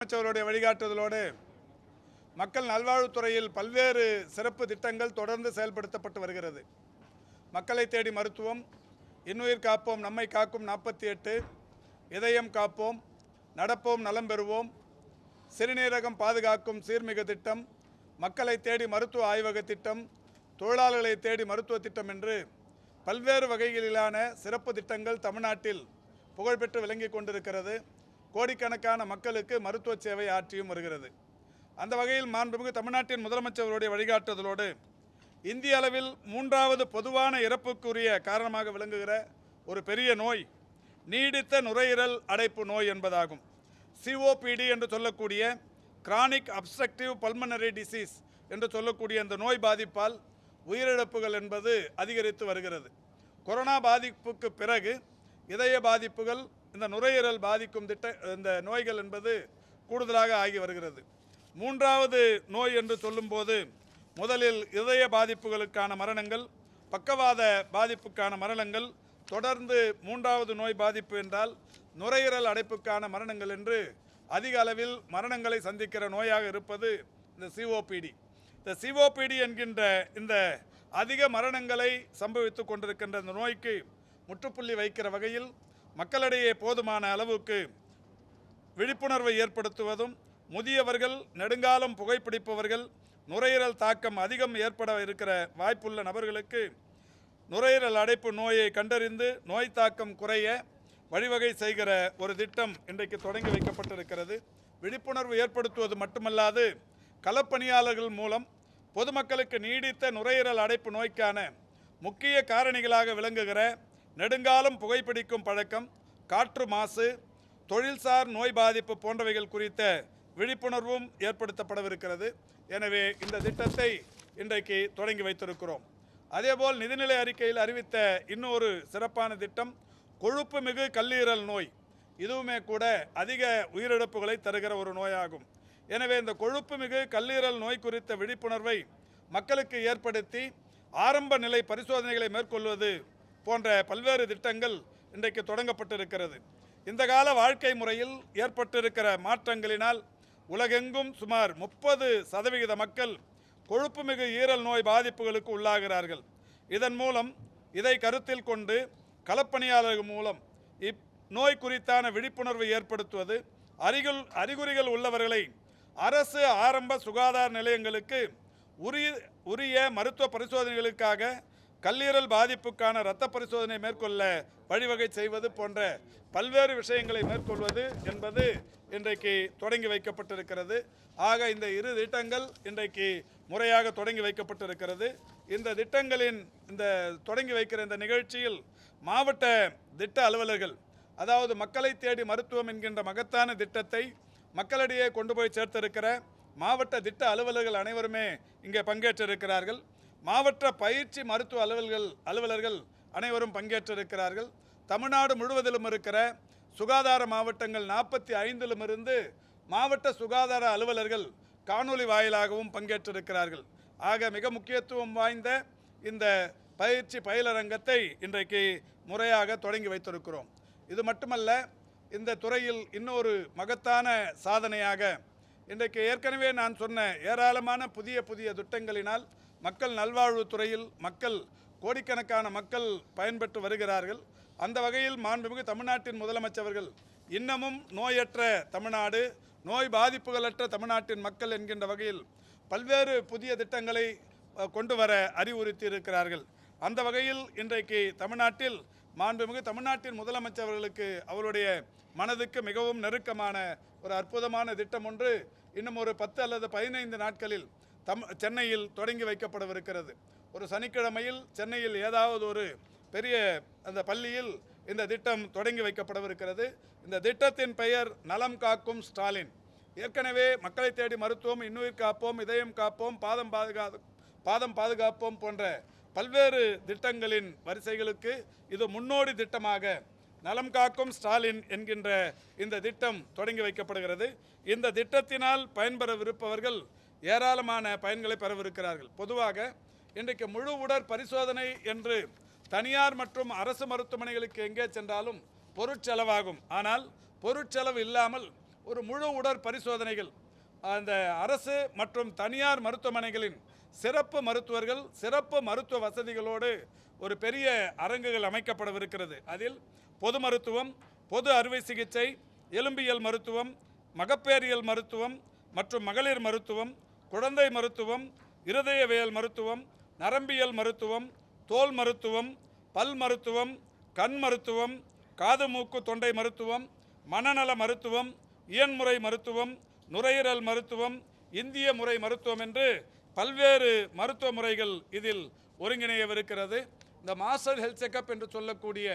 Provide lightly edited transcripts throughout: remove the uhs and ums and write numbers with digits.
அமைச்சர்களுடைய வழிகாட்டுதலோடு மக்கள் நல்வாழ்வுத்துறையில் பல்வேறு சிறப்பு திட்டங்கள் தொடர்ந்து செயல்படுத்தப்பட்டு வருகிறது. மக்களை தேடி மருத்துவம், இன்னுயிர் காப்போம் நம்மை காக்கும் 48, இதயம் காப்போம், நடப்போம் நலம் பெறுவோம், சிறுநீரகம் பாதுகாக்கும் சீர்மிகு திட்டம், மக்களை தேடி மருத்துவ ஆய்வக திட்டம், தொழிலாளர்களை தேடி மருத்துவ திட்டம் என்று பல்வேறு வகைகளிலான சிறப்பு திட்டங்கள் தமிழ்நாட்டில் புகழ்பெற்று விளங்கி கொண்டிருக்கிறது. கோடிக்கணக்கான மக்களுக்கு மருத்துவ சேவை ஆற்றியும் வருகிறது. அந்த வகையில் மாண்புமிகு தமிழ்நாட்டின் முதலமைச்சருடைய வழிகாட்டுதலோடு இந்திய அளவில் 3வது பொதுவான இறப்புக்குரிய காரணமாக விளங்குகிற ஒரு பெரிய நோய் நீடித்த நுரையீரல் அடைப்பு நோய் என்பதாகும். COPD என்று சொல்லக்கூடிய கிரானிக் அப்ஸ்ட்ரக்டிவ் பல்மனரி டிசீஸ் என்று சொல்லக்கூடிய இந்த நோய் பாதிப்பால் உயிரிழப்புகள் என்பது அதிகரித்து வருகிறது. கொரோனா பாதிப்புக்கு பிறகு இதய பாதிப்புகள், இந்த நுரையீரல் பாதிக்கும் இந்த நோய்கள் என்பது கூடுதலாக ஆகி வருகிறது. 3வது நோய் என்று சொல்லும்போது முதலில் இதய பாதிப்புகளுக்கான மரணங்கள், பக்கவாத பாதிப்புக்கான மரணங்கள், தொடர்ந்து 3வது நோய் பாதிப்பு என்றால் நுரையீரல் அடைப்புக்கான மரணங்கள் என்று அதிக அளவில் மரணங்களை சந்திக்கிற நோயாக இருப்பது இந்த COPD. இந்த COPD என்கின்ற இந்த அதிக மரணங்களை சம்பவித்து கொண்டிருக்கின்ற இந்த நோய்க்கு முற்றுப்புள்ளி வைக்கிற வகையில் மக்களிடையே போதுமான அளவுக்கு விழிப்புணர்வை ஏற்படுத்துவதும், முதியவர்கள், நெடுங்காலம் புகைப்பிடிப்பவர்கள், நுரையீரல் தாக்கம் அதிகம் ஏற்பட இருக்கிற வாய்ப்புள்ள நபர்களுக்கு நுரையீரல் அடைப்பு நோயை கண்டறிந்து நோய் தாக்கம் குறைய வழிவகை செய்கிற ஒரு திட்டம் இன்றைக்கு தொடங்கி வைக்கப்பட்டிருக்கிறது. விழிப்புணர்வு ஏற்படுத்துவது மட்டுமல்லாது களப்பணியாளர்கள் மூலம் பொதுமக்களுக்கு நீடித்த நுரையீரல் அடைப்பு நோய்க்கான முக்கிய காரணிகளாக விளங்குகிற நெடுங்காலம் புகைப்பிடிக்கும் பழக்கம், காற்று மாசு, தொழில்சார் நோய் பாதிப்பு போன்றவைகள் குறித்த விழிப்புணர்வும் ஏற்படுத்தப்படவிருக்கிறது. எனவே இந்த திட்டத்தை இன்றைக்கு தொடங்கி வைத்திருக்கிறோம். அதேபோல் நிதிநிலை அறிக்கையில் அறிவித்த இன்னொரு சிறப்பான திட்டம் கொழுப்பு மிகு கல்லீரல் நோய். இதுவுமே கூட அதிக உயிரிழப்புகளை தருகிற ஒரு நோயாகும். எனவே இந்த கொழுப்பு மிகு கல்லீரல் நோய் குறித்த விழிப்புணர்வை மக்களுக்கு ஏற்படுத்தி ஆரம்ப நிலை பரிசோதனைகளை மேற்கொள்வது போன்ற பல்வேறு திட்டங்கள் இன்றைக்கு தொடங்கப்பட்டிருக்கிறது. இந்த கால வாழ்க்கை முறையில் ஏற்பட்டிருக்கிற மாற்றங்களினால் உலகெங்கும் சுமார் 30% மக்கள் கொழுப்புமிகு ஈரல் நோய் பாதிப்புகளுக்கு உள்ளாகிறார்கள். இதன் மூலம் இதை கருத்தில் கொண்டு களப்பணியாளர்கள் மூலம் இந்நோய் குறித்தான விழிப்புணர்வை ஏற்படுத்துவது, அறிகுறிகள் உள்ளவர்களை அரசு ஆரம்ப சுகாதார நிலையங்களுக்கு உரிய மருத்துவ பரிசோதனைகளுக்காக கல்லீரல் பாதிப்புக்கான இரத்த பரிசோதனை மேற்கொள்ள வழிவகை செய்வது போன்ற பல்வேறு விஷயங்களை மேற்கொள்வது என்பது இன்றைக்கு தொடங்கி வைக்கப்பட்டிருக்கிறது. ஆக இந்த இரு திட்டங்கள் இன்றைக்கு முறையாக தொடங்கி வைக்கப்பட்டிருக்கிறது. இந்த திட்டங்களின் தொடங்கி வைக்கிற இந்த நிகழ்ச்சியில் மாவட்ட திட்ட அலுவலர்கள், அதாவது மக்களை தேடி மருத்துவம் என்கின்ற மகத்தான திட்டத்தை மக்களிடையே கொண்டு போய் சேர்த்திருக்கிற மாவட்ட திட்ட அலுவலர்கள் அனைவருமே இங்கே பங்கேற்றிருக்கிறார்கள். மாவட்ட பயிற்சி மருத்துவ அலுவலர்கள் அனைவரும் பங்கேற்றிருக்கிறார்கள். தமிழ்நாடு முழுவதிலும் இருக்கிற சுகாதார மாவட்டங்கள் 45லும் இருந்து மாவட்ட சுகாதார அலுவலர்கள் காணொலி வாயிலாகவும் பங்கேற்றிருக்கிறார்கள். ஆக மிக முக்கியத்துவம் வாய்ந்த இந்த பயிற்சி பயிலரங்கத்தை இன்றைக்கு முறையாக தொடங்கி வைத்திருக்கிறோம். இது மட்டுமல்ல, இந்த துறையில் இன்னொரு மகத்தான சாதனையாக இன்றைக்கு ஏற்கனவே நான் சொன்ன ஏராளமான புதிய திட்டங்களினால் மக்கள் நல்வாழ்வுத்துறையில் கோடிக்கணக்கான மக்கள் பயன்பெற்று வருகிறார்கள். அந்த வகையில் மாண்புமிகு தமிழ்நாட்டின் முதலமைச்சர்கள் இன்னமும் நோயற்ற தமிழ்நாடு, நோய் பாதிப்புகளற்ற தமிழ்நாட்டின் மக்கள் என்கின்ற வகையில் பல்வேறு புதிய திட்டங்களை கொண்டு வர அறிவுறுத்தி இருக்கிறார்கள். அந்த வகையில் இன்றைக்கு தமிழ்நாட்டில் மாண்புமிகு தமிழ்நாட்டின் முதலமைச்சர்களுக்கு அவருடைய மனதுக்கு மிகவும் நெருக்கமான ஒரு அற்புதமான திட்டம் ஒன்று இன்னும் ஒரு 10 அல்லது 15 நாட்களில் சென்னையில் தொடங்கி வைக்கப்படவிருக்கிறது. ஒரு சனிக்கிழமையில் சென்னையில் ஏதாவது ஒரு பெரிய அந்த பள்ளியில் இந்த திட்டம் தொடங்கி வைக்கப்படவிருக்கிறது. இந்த திட்டத்தின் பெயர் நலம் காக்கும் ஸ்டாலின். ஏற்கனவே மக்களை தேடி மருத்துவம், இன்னுயிர் காப்போம், இதயம் காப்போம், பாதம் பாதுகாப்போம் போன்ற பல்வேறு திட்டங்களின் வரிசைகளுக்கு இது முன்னோடி திட்டமாக நலம் காக்கும் ஸ்டாலின் என்கின்ற இந்த திட்டம் தொடங்கி வைக்கப்படுகிறது. இந்த திட்டத்தினால் பயன்பெறவிருப்பவர்கள் ஏராளமான பயன்களை பெறவிருக்கிறார்கள். பொதுவாக இன்றைக்கு முழு உடற் பரிசோதனை என்று தனியார் மற்றும் அரசு மருத்துவமனைகளுக்கு எங்கே சென்றாலும் பொருட்செலவாகும். ஆனால் பொருட்செலவு இல்லாமல் ஒரு முழு உடற் பரிசோதனைகள் அந்த அரசு மற்றும் தனியார் மருத்துவமனைகளின் சிறப்பு மருத்துவர்கள் சிறப்பு மருத்துவ வசதிகளோடு ஒரு பெரிய அரங்குகள் அமைக்கப்படவிருக்கிறது. அதில் பொது மருத்துவம், பொது அறுவை சிகிச்சை, எலும்பியல் மருத்துவம், மகப்பேறியல் மருத்துவம் மற்றும் மகளிர் மருத்துவம், குழந்தை மருத்துவம், இருதயவியல் மருத்துவம், நரம்பியல் மருத்துவம், தோல் மருத்துவம், பல் மருத்துவம், கண் மருத்துவம், காது மூக்கு தொண்டை மருத்துவம், மனநல மருத்துவம், இயன்முறை மருத்துவம், நுரையீரல் மருத்துவம், இந்திய முறை மருத்துவம் என்று பல்வேறு மருத்துவ முறைகள் இதில் ஒருங்கிணையவிருக்கிறது. இந்த மாஸ்டர் ஹெல்த் செக்கப் என்று சொல்லக்கூடிய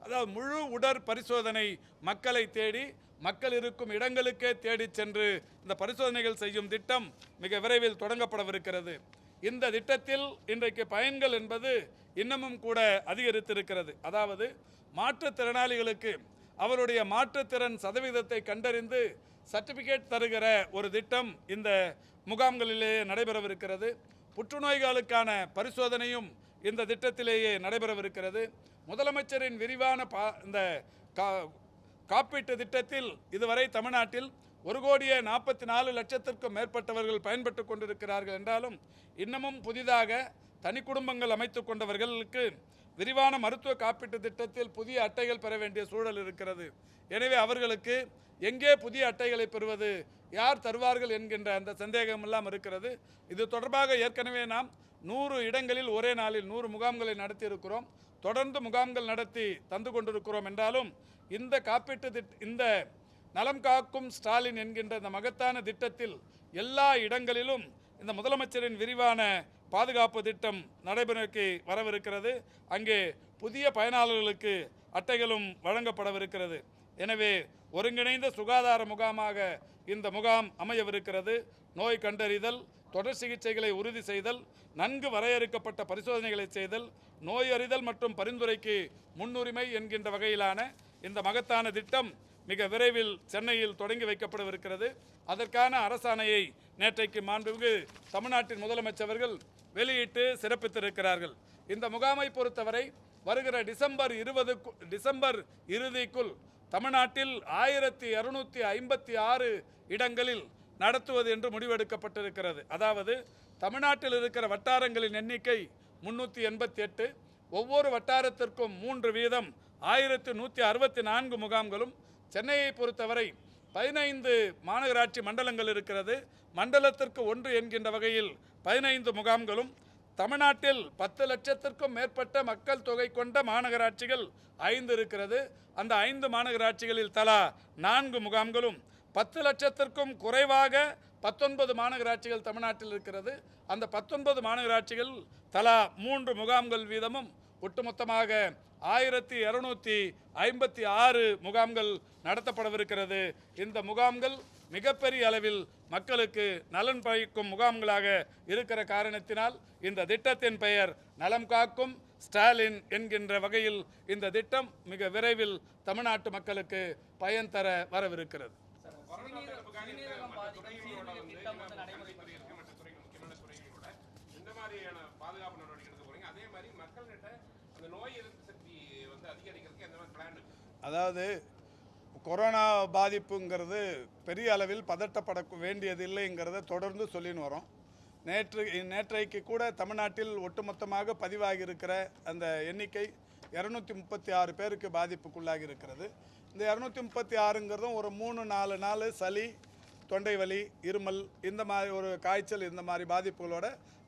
அதாவது முழு உடற் பரிசோதனை மக்களை தேடி மக்கள் இருக்கும் இடங்களுக்கே தேடி சென்று இந்த பரிசோதனைகள் செய்யும் திட்டம் மிக விரைவில் தொடங்கப்படவிருக்கிறது. இந்த திட்டத்தில் இன்றைக்கு பயன்கள் என்பது இன்னமும் கூட அதிகரித்திருக்கிறது. அதாவது மாற்றுத்திறனாளிகளுக்கு அவருடைய மாற்றுத்திறன் சதவீதத்தை கண்டறிந்து சர்டிஃபிகேட் தருகிற ஒரு திட்டம் இந்த முகாம்களிலே நடைபெறவிருக்கிறது. புற்றுநோய்களுக்கான பரிசோதனையும் இந்த திட்டத்திலேயே நடைபெறவிருக்கிறது. முதலமைச்சரின் விரிவான இந்த காப்பீட்டு திட்டத்தில் இதுவரை தமிழ்நாட்டில் 1,44,00,000 மேற்பட்டவர்கள் பயன்பட்டு கொண்டிருக்கிறார்கள் என்றாலும் இன்னமும் புதிதாக தனி குடும்பங்கள் அமைத்து கொண்டவர்களுக்கு விரிவான மருத்துவ காப்பீட்டு திட்டத்தில் புதிய அட்டைகள் பெற வேண்டிய சூழல் இருக்கிறது. எனவே அவர்களுக்கு எங்கே புதிய அட்டைகளை பெறுவது, யார் தருவார்கள் என்கின்ற அந்த சந்தேகமெல்லாம் இருக்கிறது. இது தொடர்பாக ஏற்கனவே நாம் 100 இடங்களில் ஒரே நாளில் 100 முகாம்களை நடத்தி இருக்கிறோம். தொடர்ந்து முகாம்கள் நடத்தி தந்து கொண்டிருக்கிறோம் என்றாலும் இந்த காப்பீட்டு இந்த நலம் காக்கும் ஸ்டாலின் என்கின்ற இந்த மகத்தான திட்டத்தில் எல்லா இடங்களிலும் இந்த முதலமைச்சரின் விரிவான பாதுகாப்பு திட்டம் நடைமுறைக்கு வரவிருக்கிறது. அங்கே புதிய பயனாளர்களுக்கு அட்டைகளும் வழங்கப்படவிருக்கிறது. எனவே ஒருங்கிணைந்த சுகாதார முகாமாக இந்த முகாம் அமையவிருக்கிறது. நோய் கண்டறிதல், தொடர் சிகிச்சைகளை உறுதி செய்தல், நன்கு வரையறுக்கப்பட்ட பரிசோதனைகளை செய்தல், நோய் அறிதல் மற்றும் பரிந்துரைக்கு முன்னுரிமை என்கின்ற வகையிலான இந்த மகத்தான திட்டம் மிக விரைவில் சென்னையில் தொடங்கி வைக்கப்படவிருக்கிறது. அதற்கான அரசாணையை நேற்றைக்கு மாண்புமிகு தமிழ்நாட்டின் முதலமைச்சர்கள் வெளியிட்டு சிறப்பித்திருக்கிறார்கள். இந்த முகாமை பொறுத்தவரை வருகிற டிசம்பர் இறுதிக்குள் தமிழ்நாட்டில் 1256 இடங்களில் நடத்துவது என்று முடிவெடுக்கப்பட்டிருக்கிறது. அதாவது தமிழ்நாட்டில் இருக்கிற வட்டாரங்களின் எண்ணிக்கை 388, ஒவ்வொரு வட்டாரத்திற்கும் 3 வீதம் 1164 முகாம்களும், சென்னையை பொறுத்தவரை 15 மாநகராட்சி மண்டலங்கள் இருக்கிறது. மண்டலத்திற்கு 1 என்கின்ற வகையில் 15 முகாம்களும், தமிழ்நாட்டில் 10 லட்சத்திற்கும் மேற்பட்ட மக்கள் தொகை கொண்ட மாநகராட்சிகள் 5 இருக்கிறது. அந்த 5 மாநகராட்சிகளில் தலா 4 முகாம்களும், 10 லட்சத்திற்கும் குறைவாக 19 மாநகராட்சிகள் தமிழ்நாட்டில் இருக்கிறது. அந்த 19 மாநகராட்சிகள் தலா 3 முகாம்கள் வீதமும் ஒட்டுமொத்தமாக 1256 முகாம்கள் நடத்தப்படவிருக்கிறது. இந்த முகாம்கள் மிகப்பெரிய அளவில் மக்களுக்கு நலன் பயக்கும் முகாம்களாக இருக்கிற காரணத்தினால் இந்த திட்டத்தின் பெயர் நலம் காக்கும் ஸ்டாலின் என்கின்ற வகையில் இந்த திட்டம் மிக விரைவில் தமிழ்நாட்டு மக்களுக்கு பயன் தர வரவிருக்கிறது. அதாவது கொரோனா பாதிப்புங்கிறது பெரிய அளவில் பதட்டப்பட வேண்டியதில்லைங்கிறத தொடர்ந்து சொல்லின்னு வரோம். நேற்றைக்கு கூட தமிழ்நாட்டில் ஒட்டுமொத்தமாக பதிவாகி இருக்கிற அந்த எண்ணிக்கை 236 பேருக்கு பாதிப்புக்குள்ளாகி இருக்கிறது. இந்த 236ங்கிறதும் ஒரு 3-4 நாள் சளி, தொண்டை வலி, இருமல், இந்த மாதிரி ஒரு காய்ச்சல், இந்த மாதிரி பாதிப்புகளோட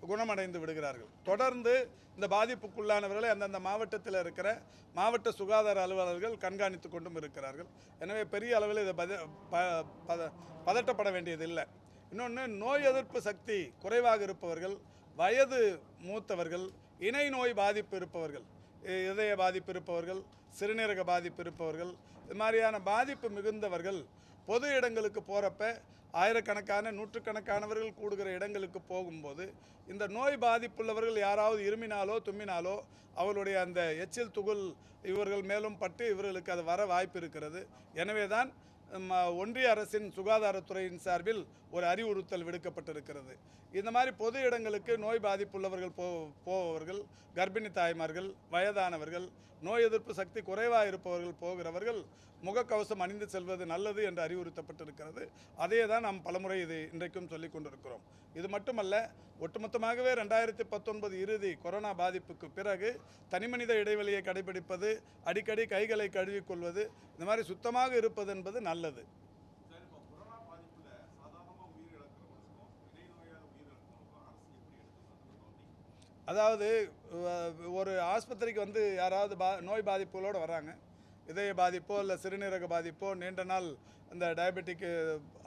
குணமடைந்து விடுகிறார்கள். தொடர்ந்து இந்த பாதிப்புக்குள்ளானவர்களை அந்தந்த மாவட்டத்தில் இருக்கிற மாவட்ட சுகாதார அலுவலர்கள் கண்காணித்து கொண்டும் இருக்கிறார்கள். எனவே பெரிய அளவில் இதை பதட்டப்பட வேண்டியதில்லை. இன்னொன்று, நோய் எதிர்ப்பு சக்தி குறைவாக இருப்பவர்கள், வயது மூத்தவர்கள், இணை நோய் பாதிப்பு இருப்பவர்கள், இதய பாதிப்பு இருப்பவர்கள், சிறுநீரக பாதிப்பு இருப்பவர்கள், இது மாதிரியான பாதிப்பு மிகுந்தவர்கள் பொது இடங்களுக்கு போகிறப்ப ஆயிரக்கணக்கான நூற்றுக்கணக்கானவர்கள் கூடுகிற இடங்களுக்கு போகும்போது இந்த நோய் பாதிப்புள்ளவர்கள் யாராவது இருமினாலோ தும்மினாலோ அவர்களுடைய அந்த எச்சில் துகள் இவர்கள் மேலும் பட்டு இவர்களுக்கு அது வர வாய்ப்பு இருக்கிறது. எனவே தான் ஒன்றிய அரசின் சுகாதாரத்துறையின் சார்பில் ஒரு அறிவுறுத்தல் விடுக்கப்பட்டிருக்கிறது. இந்த மாதிரி பொது இடங்களுக்கு நோய் பாதிப்புள்ளவர்கள் போபவர்கள், கர்ப்பிணி தாய்மார்கள், வயதானவர்கள், நோய் எதிர்ப்பு சக்தி குறைவாக இருப்பவர்கள் போகிறவர்கள் முகக்கவசம் அணிந்து செல்வது நல்லது என்று அறிவுறுத்தப்பட்டிருக்கிறது. அதே தான் நாம் பலமுறை இன்றைக்கும் சொல்லிக் கொண்டிருக்கிறோம். இது மட்டுமல்ல, ஒட்டுமொத்தமாகவே 2019 இறுதி கொரோனா பாதிப்புக்கு பிறகு தனிமனித இடைவெளியை கடைபிடிப்பது, அடிக்கடி கைகளை கழுவிக்கொள்வது, இந்த மாதிரி சுத்தமாக இருப்பது என்பது நல்லது. அதாவது ஒரு ஆஸ்பத்திரிக்கு வந்து யாராவது நோய் பாதிப்புகளோடு வராங்க, இதய பாதிப்போ இல்லை சிறுநீரக பாதிப்போ, நீண்ட நாள் அந்த டயபெட்டிக்கு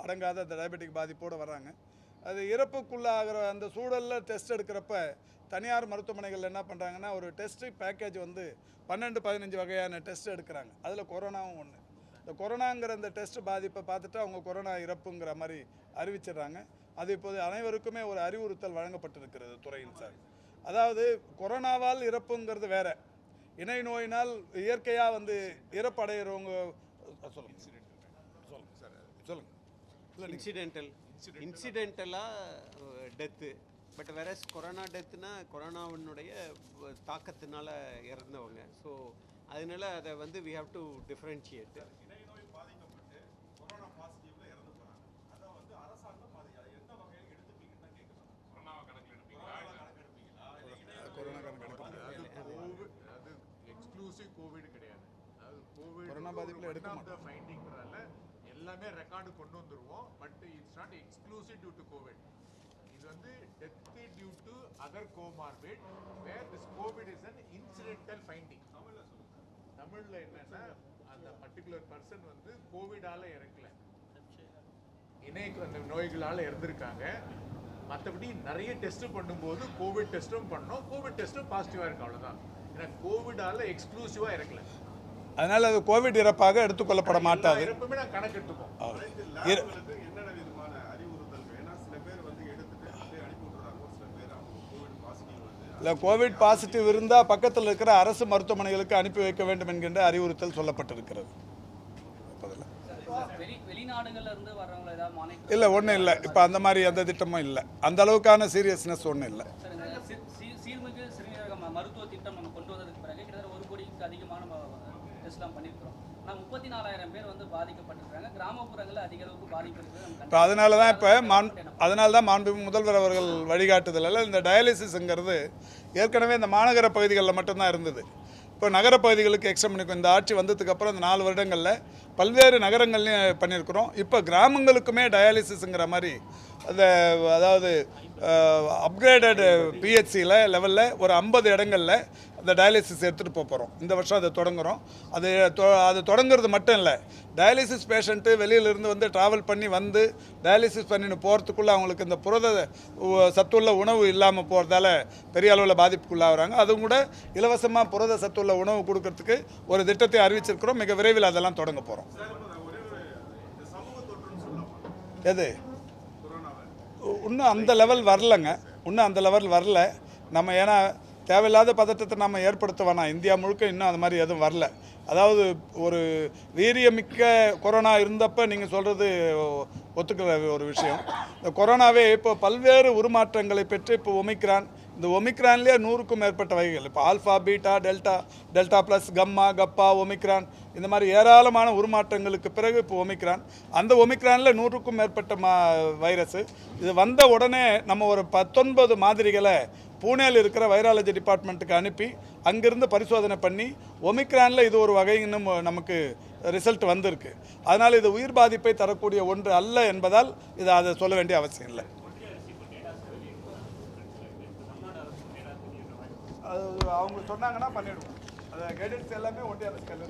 அடங்காத அந்த டயபெட்டிக் பாதிப்போடு வராங்க. அது இறப்புக்குள்ளாகிற அந்த சூழலில் டெஸ்ட் எடுக்கிறப்ப தனியார் மருத்துவமனைகள் என்ன பண்ணுறாங்கன்னா, ஒரு டெஸ்ட்டு பேக்கேஜ் வந்து 12-15 வகையான டெஸ்ட் எடுக்கிறாங்க. அதில் கொரோனாவும் ஒன்று. இந்த கொரோனாங்கிற அந்த டெஸ்ட் பாதிப்பை பார்த்துட்டு அவங்க கொரோனா இறப்புங்கிற மாதிரி அறிவிச்சிடுறாங்க. அது இப்போது அனைவருக்குமே ஒரு அறிவுறுத்தல் வழங்கப்பட்டிருக்கிறது துறையின் சார். அதாவது கொரோனாவால் இறப்புங்கிறது வேற, இணை நோயினால் இயற்கையாக வந்து இறப்படைகிறவங்க இன்சிடென்டலாக டெத்து. பட் வேற கொரோனா டெத்துனா கொரோனாவினுடைய தாக்கத்தினால இறந்தவங்க. ஸோ அதனால அதை வந்து we have to differentiate. Covid கிடையாது. அதாவது கொரோனா பாதிப்புல எடுக்க மாட்டோம். ஃபைண்டிங்னால எல்லாமே ரெக்கார்டு கொண்டு வந்துருவோம். But it's not exclusive due to Covid. இது வந்து death due to other comorbid where this Covid is an incidental finding. தமிழ்ல என்னன்னா, அந்த பர்டிகுலர் பர்சன் வந்து கோவிடால இறக்கல, இணைய நோய்களால இறந்திருக்காங்க. மற்றபடி நிறைய டெஸ்ட் பண்ணும்போது கோவிட் டெஸ்ட்டும் பண்ணோம், கோவிட் டெஸ்ட்டும் பாசிட்டிவா இருக்கு, அவ்வளவுதான். ஏன்னா கோவிடால எக்ஸ்க்ளூசிவா இறக்கல, அதனால அது கோவிட் இறப்பாக எடுத்துக்கொள்ளப்பட மாட்டாது. இறப்புமே நான் கணக்கு எடுத்துப்போம். இல்லை, கோவிட் பாசிட்டிவ் இருந்தால் பக்கத்தில் இருக்கிற அரசு மருத்துவமனைகளுக்கு அனுப்பி வைக்க வேண்டும் என்கின்ற அறிவுறுத்தல் சொல்லப்பட்டிருக்கிறது. இல்லை, ஒன்றும் இல்லை. இப்போ அந்த மாதிரி எந்த திட்டமும் இல்லை, அந்த அளவுக்கான சீரியஸ்னஸ் ஒன்றும் இல்லை. சீர்மிகு சிறுநீரக மருத்துவ திட்டம் நம்ம கொண்டு வந்ததுக்கு பிறகு கிட்டத்தட்ட 1 கோடிக்கு அதிகமான டெஸ்ட்லாம் பண்ணியிருக்கிறோம். ஆனால் 34,000 பேர் வந்து பாதிக்கப்பட்டிருக்காங்க. கிராமப்புறங்களில் அதிக அளவுக்கு பாதிப்பு இருக்குது. இப்போ அதனால தான் மாண்புமிகு முதல்வர் அவர்கள் வழிகாட்டுதலில் இந்த டயாலிசிஸ்ங்கிறது ஏற்கனவே இந்த மாநகர பகுதிகளில் மட்டும்தான் இருந்தது. இப்போ நகர பகுதிகளுக்கு எக்ஸ்டெண்ட் பண்ணியிருக்கோம். இந்த ஆட்சி வந்ததுக்கப்புறம் இந்த 4 வருடங்களில் பல்வேறு நகரங்கள்லையும் பண்ணியிருக்கிறோம். இப்போ கிராமங்களுக்குமே டயாலிசிஸுங்கிற மாதிரி அதாவது அப்கிரேடட் பிஹெச்சியில் லெவலில் ஒரு 50 இடங்களில் அந்த டயாலிசிஸ் எடுத்துகிட்டு போகிறோம். இந்த வருஷம் அதை தொடங்குகிறோம். அது தொடங்குறது மட்டும் இல்லை, டயாலிசிஸ் பேஷண்ட்டு வெளியிலேருந்து வந்து ட்ராவல் பண்ணி வந்து டயாலிசிஸ் பண்ணின்னு போகிறதுக்குள்ளே அவங்களுக்கு இந்த புரத சத்துள்ள உணவு இல்லாமல் போகிறதால பெரிய அளவில் பாதிப்புக்குள்ளாகிறாங்க. அதுவும் கூட இலவசமாக புரத சத்துள்ள உணவு கொடுக்கறதுக்கு ஒரு திட்டத்தை அறிவிச்சிருக்கிறோம். மிக விரைவில் அதெல்லாம் தொடங்க போகிறோம். எது இன்னும் அந்த லெவல் வரலைங்க, இன்னும் அந்த லெவல் வரல. நம்ம ஏன்னா தேவையில்லாத பதட்டத்தை நம்ம ஏற்படுத்த வேணாம். இந்தியா முழுக்க இன்னும் அது மாதிரி எதுவும் வரல. அதாவது ஒரு வீரியமிக்க கொரோனா இருந்தப்போ நீங்கள் சொல்கிறது ஒத்துக்கிற ஒரு விஷயம். இந்த கொரோனாவே இப்போ பல்வேறு உருமாற்றங்களை பெற்று இப்போ ஒமிக்ரான், இந்த ஒமிக்ரான்லேயே 100க்கும் மேற்பட்ட வகைகள், இப்போ ஆல்ஃபா, பீட்டா, டெல்டா ப்ளஸ், கம்மா, கப்பா, ஒமிக்ரான், இந்த மாதிரி ஏராளமான உருமாற்றங்களுக்கு பிறகு இப்போ ஒமிக்ரான். அந்த ஒமிக்ரானில் 100க்கும் மேற்பட்ட வைரஸு. இது வந்த உடனே நம்ம ஒரு 19 மாதிரிகளை பூனேயில் இருக்கிற வைராலஜி டிபார்ட்மெண்ட்டுக்கு அனுப்பி அங்கிருந்து பரிசோதனை பண்ணி ஒமிக்ரானில் இது ஒரு வகை இன்னும் நமக்கு ரிசல்ட் வந்திருக்கு. அதனால் இது உயிர் பாதிப்பை தரக்கூடிய ஒன்று அல்ல என்பதால் இதை அதை சொல்ல வேண்டிய அவசியம் இல்லை. அது அவங்க சொன்னாங்கன்னா பண்ணிவிடுவோம். அதை கைடன்ஸ் எல்லாமே ஒன்றிய அரசுலேருந்து